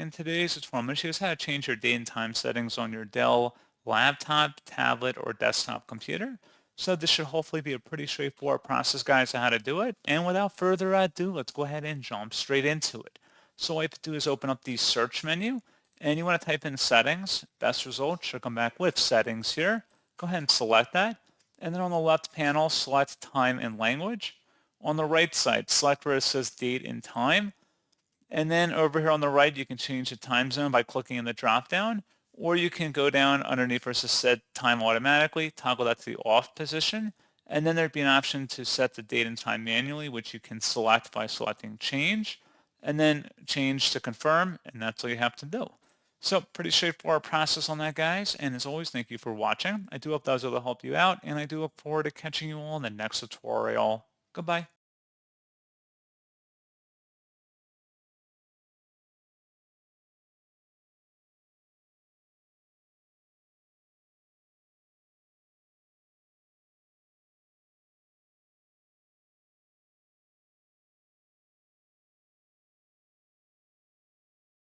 In today's tutorial, I'm going to show you guys how to change your date and time settings on your Dell laptop, tablet, or desktop computer. So this should hopefully be a pretty straightforward process, guys, on how to do it. And without further ado, let's go ahead and jump straight into it. So what you have to do is open up the search menu, and you want to type in settings. Best result should come back with settings here. Go ahead and select that. And then on the left panel, select time and language. On the right side, select where it says date and time. And then over here on the right, you can change the time zone by clicking in the drop down, or you can go down underneath where it says set time automatically, toggle that to the off position, and then there'd be an option to set the date and time manually, which you can select by selecting change, and then change to confirm, and that's all you have to do. So pretty straightforward process on that, guys, and as always, thank you for watching. I do hope that was able to help you out, and I do look forward to catching you all in the next tutorial. Goodbye.